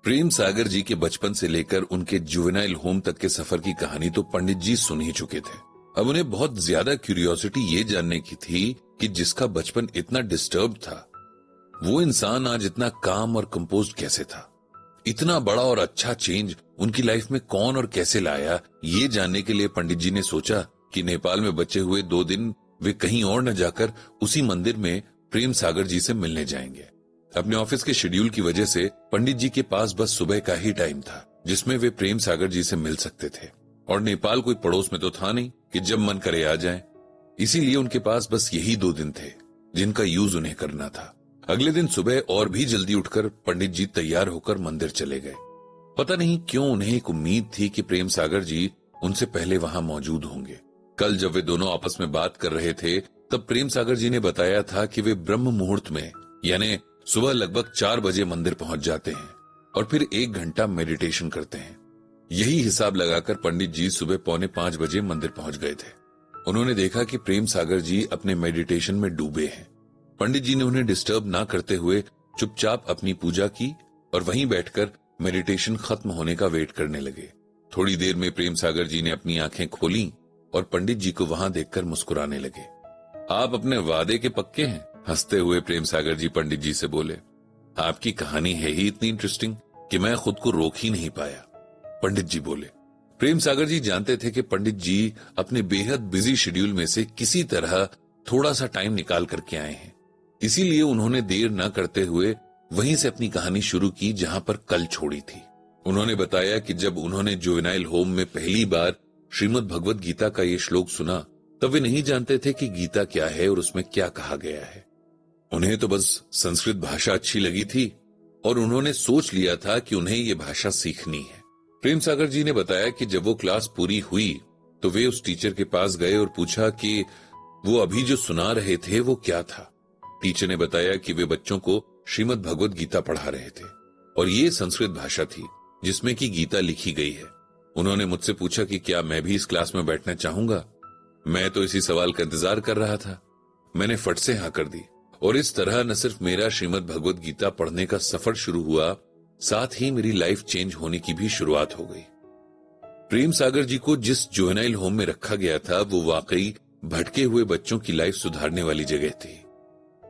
प्रेम सागर जी के बचपन से लेकर उनके जुवेनाइल होम तक के सफर की कहानी तो पंडित जी सुन ही चुके थे। अब उन्हें बहुत ज्यादा क्यूरियोसिटी ये जानने की थी कि जिसका बचपन इतना डिस्टर्ब था, वो इंसान आज इतना काम और कंपोज्ड कैसे था। इतना बड़ा और अच्छा चेंज उनकी लाइफ में कौन और कैसे लाया, ये जानने के लिए पंडित जी ने सोचा कि नेपाल में बचे हुए 2 दिन वे कहीं और न जाकर उसी मंदिर में प्रेम सागर जी से मिलने जाएंगे। अपने ऑफिस के शेड्यूल की वजह से पंडित जी के पास बस सुबह का ही टाइम था जिसमें वे प्रेम सागर जी से मिल सकते थे, और नेपाल कोई पड़ोस में तो था नहीं कि जब मन करे आ जाएं। इसीलिए उनके पास बस यही 2 दिन थे जिनका यूज उन्हें करना था। अगले दिन सुबह और भी जल्दी उठकर पंडित जी तैयार होकर मंदिर चले गए। पता नहीं क्यों उन्हें एक उम्मीद थी कि प्रेम सागर जी उनसे पहले वहां मौजूद होंगे। कल जब वे दोनों आपस में बात कर रहे थे तब प्रेम सागर जी ने बताया था कि वे ब्रह्म मुहूर्त में यानी सुबह लगभग 4 बजे मंदिर पहुंच जाते हैं और फिर 1 घंटा मेडिटेशन करते हैं। यही हिसाब लगाकर पंडित जी सुबह 4:45 बजे मंदिर पहुंच गए थे। उन्होंने देखा कि प्रेम सागर जी अपने मेडिटेशन में डूबे हैं। पंडित जी ने उन्हें डिस्टर्ब ना करते हुए चुपचाप अपनी पूजा की और वहीं बैठकर मेडिटेशन खत्म होने का वेट करने लगे। थोड़ी देर में प्रेम सागर जी ने अपनी आंखें खोली और पंडित जी को वहां देखकर मुस्कुराने लगे। आप अपने वादे के पक्के हैं? हंसते हुए प्रेम सागर जी पंडित जी से बोले। आपकी कहानी है ही इतनी इंटरेस्टिंग कि मैं खुद को रोक ही नहीं पाया, पंडित जी बोले। प्रेम सागर जी जानते थे कि पंडित जी अपने बेहद बिजी शेड्यूल में से किसी तरह थोड़ा सा टाइम निकाल करके आए हैं। इसीलिए उन्होंने देर न करते हुए वहीं से अपनी कहानी शुरू की जहां पर कल छोड़ी थी। उन्होंने बताया कि जब उन्होंने जुवेनाइल होम में पहली बार श्रीमद् भगवत गीता का ये श्लोक सुना तब वे नहीं जानते थे कि गीता क्या है और उसमें क्या कहा गया है। उन्हें तो बस संस्कृत भाषा अच्छी लगी थी और उन्होंने सोच लिया था कि उन्हें ये भाषा सीखनी है। प्रेम सागर जी ने बताया कि जब वो क्लास पूरी हुई तो वे उस टीचर के पास गए और पूछा कि वो अभी जो सुना रहे थे वो क्या था। टीचर ने बताया कि वे बच्चों को श्रीमद् भगवत गीता पढ़ा रहे थे और ये संस्कृत भाषा थी जिसमें कि गीता लिखी गई है। उन्होंने मुझसे पूछा कि क्या मैं भी इस क्लास में बैठना चाहूंगा। मैं तो इसी सवाल का इंतजार कर रहा था। मैंने फट से हाँ कर दी और इस तरह न सिर्फ मेरा श्रीमद् भगवत गीता पढ़ने का सफर शुरू हुआ, साथ ही मेरी लाइफ चेंज होने की भी शुरुआत हो गई। प्रेम सागर जी को जिस जुवेनाइल होम में रखा गया था वो वाकई भटके हुए बच्चों की लाइफ सुधारने वाली जगह थी।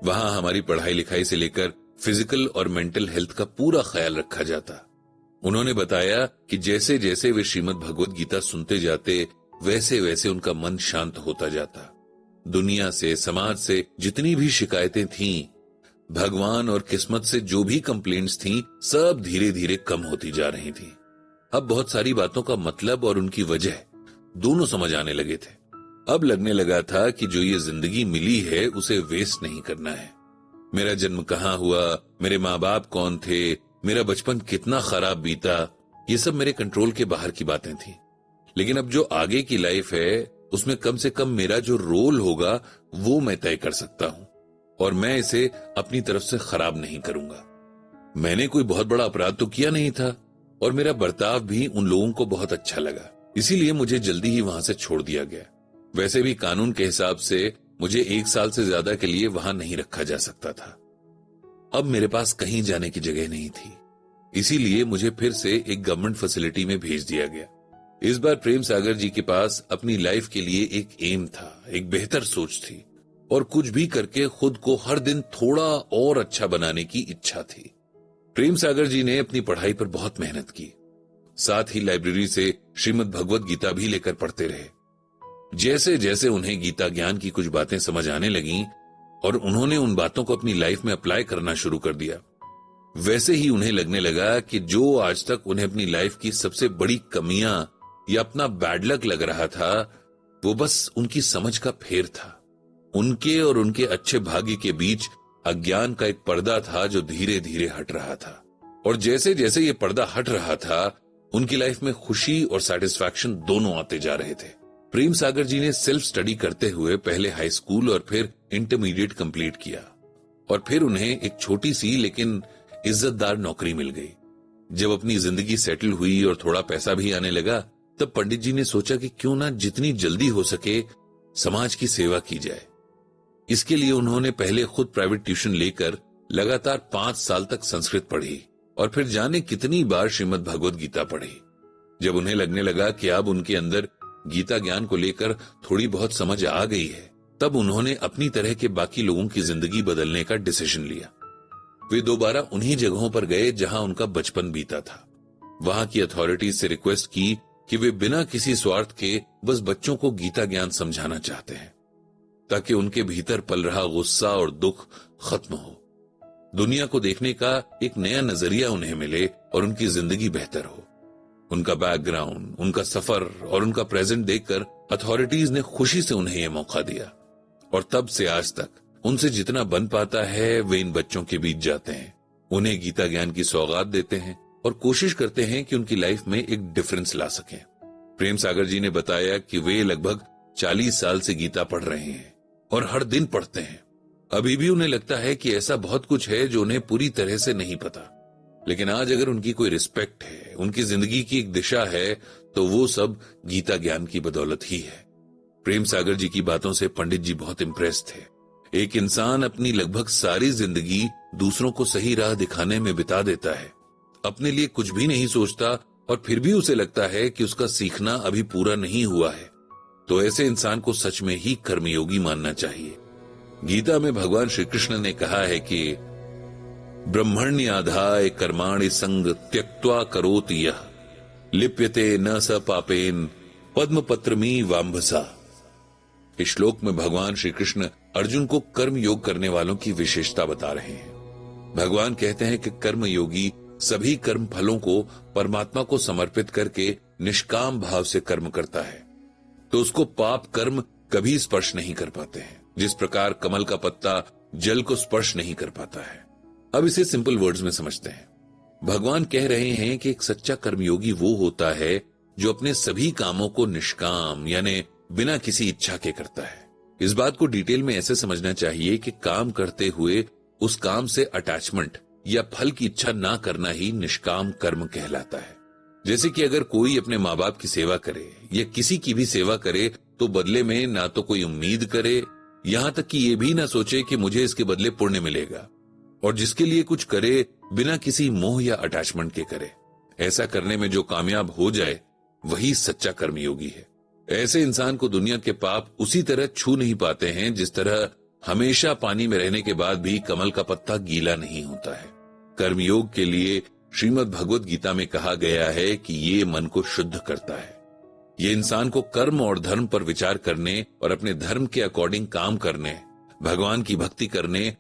वहां हमारी पढ़ाई लिखाई से लेकर फिजिकल और मेंटल हेल्थ का पूरा ख्याल रखा जाता। उन्होंने बताया कि जैसे जैसे वे श्रीमद् भगवत गीता सुनते जाते वैसे वैसे उनका मन शांत होता जाता। दुनिया से, समाज से जितनी भी शिकायतें थीं, भगवान और किस्मत से जो भी कंप्लेंट्स थीं, सब धीरे धीरे कम होती जा रही थी। अब बहुत सारी बातों का मतलब और उनकी वजह दोनों समझ आने लगे थे। अब लगने लगा था कि जो ये जिंदगी मिली है उसे वेस्ट नहीं करना है। मेरा जन्म कहाँ हुआ, मेरे माँ बाप कौन थे, मेरा बचपन कितना खराब बीता, ये सब मेरे कंट्रोल के बाहर की बातें थी। लेकिन अब जो आगे की लाइफ है उसमें कम से कम मेरा जो रोल होगा वो मैं तय कर सकता हूं और मैं इसे अपनी तरफ से खराब नहीं करूंगा। मैंने कोई बहुत बड़ा अपराध तो किया नहीं था और मेरा बर्ताव भी उन लोगों को बहुत अच्छा लगा, इसीलिए मुझे जल्दी ही वहां से छोड़ दिया गया। वैसे भी कानून के हिसाब से मुझे 1 साल से ज्यादा के लिए वहां नहीं रखा जा सकता था। अब मेरे पास कहीं जाने की जगह नहीं थी, इसीलिए मुझे फिर से एक गवर्नमेंट फैसिलिटी में भेज दिया गया। इस बार प्रेम सागर जी के पास अपनी लाइफ के लिए एक एम था, एक बेहतर सोच थी और कुछ भी करके खुद को हर दिन थोड़ा और अच्छा बनाने की इच्छा थी। प्रेम सागर जी ने अपनी पढ़ाई पर बहुत मेहनत की, साथ ही लाइब्रेरी से श्रीमद् भगवत गीता भी लेकर पढ़ते रहे। जैसे जैसे उन्हें गीता ज्ञान की कुछ बातें समझ आने लगीं और उन्होंने उन बातों को अपनी लाइफ में अप्लाई करना शुरू कर दिया, वैसे ही उन्हें लगने लगा कि जो आज तक उन्हें अपनी लाइफ की सबसे बड़ी कमियां या अपना बैड लक लग रहा था वो बस उनकी समझ का फेर था। उनके और उनके अच्छे भाग्य के बीच अज्ञान का एक पर्दा था जो धीरे धीरे हट रहा था और जैसे जैसे ये पर्दा हट रहा था उनकी लाइफ में खुशी और सेटिस्फैक्शन दोनों आते जा रहे थे। प्रेम सागर जी ने सेल्फ स्टडी करते हुए पहले हाई स्कूल और फिर इंटरमीडिएट कंप्लीट किया और फिर उन्हें एक छोटी सी लेकिन इज्जतदार नौकरी मिल गई। जब अपनी जिंदगी सेटल हुई और थोड़ा पैसा भी आने लगा तब पंडित जी ने सोचा कि क्यों ना जितनी जल्दी हो सके समाज की सेवा की जाए। इसके लिए उन्होंने पहले खुद प्राइवेट ट्यूशन लेकर लगातार 5 साल तक संस्कृत पढ़ी और फिर जाने कितनी बार श्रीमद् भगवद गीता पढ़ी। जब उन्हें लगने लगा कि अब उनके अंदर गीता ज्ञान को लेकर थोड़ी बहुत समझ आ गई है, तब उन्होंने अपनी तरह के बाकी लोगों की जिंदगी बदलने का डिसीजन लिया। वे दोबारा उन्हीं जगहों पर गए जहां उनका बचपन बीता था। वहां की अथॉरिटीज से रिक्वेस्ट की कि वे बिना किसी स्वार्थ के बस बच्चों को गीता ज्ञान समझाना चाहते हैं, ताकि उनके भीतर पल रहा गुस्सा और दुख खत्म हो, दुनिया को देखने का एक नया नजरिया उन्हें मिले और उनकी जिंदगी बेहतर हो। उनका बैकग्राउंड, उनका सफर और उनका प्रेजेंट देखकर अथॉरिटीज ने खुशी से उन्हें यह मौका दिया, और तब से आज तक उनसे जितना बन पाता है वे इन बच्चों के बीच जाते हैं, उन्हें गीता ज्ञान की सौगात देते हैं और कोशिश करते हैं कि उनकी लाइफ में एक डिफरेंस ला सकें। प्रेम सागर जी ने बताया कि वे लगभग 40 साल से गीता पढ़ रहे हैं और हर दिन पढ़ते हैं। अभी भी उन्हें लगता है कि ऐसा बहुत कुछ है जो उन्हें पूरी तरह से नहीं पता, लेकिन आज अगर उनकी कोई रिस्पेक्ट है, उनकी जिंदगी की एक दिशा है, तो वो सब गीता ज्ञान की बदौलत ही है। प्रेम सागर जी की बातों से पंडित जी बहुत इम्प्रेस थे। एक इंसान अपनी लगभग सारी जिंदगी दूसरों को सही राह दिखाने में बिता देता है, अपने लिए कुछ भी नहीं सोचता, और फिर भी उसे लगता है कि उसका सीखना अभी पूरा नहीं हुआ है, तो ऐसे इंसान को सच में ही कर्मयोगी मानना चाहिए। गीता में भगवान श्री कृष्ण ने कहा है कि ब्रह्मण्याधाय कर्माणि संग त्यक्त्वा करोति यः लिप्यते न स पापेन पद्मपत्रमी वाम्भसा। इस श्लोक में भगवान श्री कृष्ण अर्जुन को कर्म योग करने वालों की विशेषता बता रहे हैं। भगवान कहते हैं कि कर्म योगी सभी कर्म फलों को परमात्मा को समर्पित करके निष्काम भाव से कर्म करता है, तो उसको पाप कर्म कभी स्पर्श नहीं कर पाते हैं, जिस प्रकार कमल का पत्ता जल को स्पर्श नहीं कर पाता है। अब इसे सिंपल वर्ड्स में समझते हैं। भगवान कह रहे हैं कि एक सच्चा कर्मयोगी वो होता है जो अपने सभी कामों को निष्काम यानी बिना किसी इच्छा के करता है। इस बात को डिटेल में ऐसे समझना चाहिए कि काम करते हुए उस काम से अटैचमेंट या फल की इच्छा ना करना ही निष्काम कर्म कहलाता है। जैसे कि अगर कोई अपने माँ बाप की सेवा करे या किसी की भी सेवा करे, तो बदले में ना तो कोई उम्मीद करे, यहां तक कि ये भी ना सोचे कि मुझे इसके बदले पुण्य मिलेगा, और जिसके लिए कुछ करे बिना किसी मोह या अटैचमेंट के करे। ऐसा करने में जो कामयाब हो जाए वही सच्चा कर्मयोगी है। ऐसे इंसान को दुनिया के पाप उसी तरह छू नहीं पाते हैं जिस तरह हमेशा पानी में रहने के बाद भी कमल का पत्ता गीला नहीं होता है। कर्मयोग के लिए श्रीमद् भगवद गीता में कहा गया है कि ये मन को शुद्ध करता है। ये इंसान को कर्म और धर्म पर विचार करने और अपने धर्म के अकॉर्डिंग काम करने, भगवान की भक्ति करने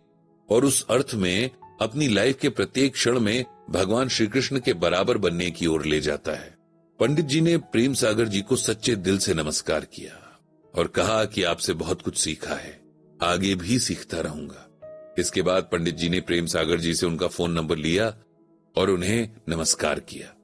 और उस अर्थ में अपनी लाइफ के प्रत्येक क्षण में भगवान श्री कृष्ण के बराबर बनने की ओर ले जाता है। पंडित जी ने प्रेम सागर जी को सच्चे दिल से नमस्कार किया और कहा कि आपसे बहुत कुछ सीखा है, आगे भी सीखता रहूंगा। इसके बाद पंडित जी ने प्रेम सागर जी से उनका फोन नंबर लिया और उन्हें नमस्कार किया।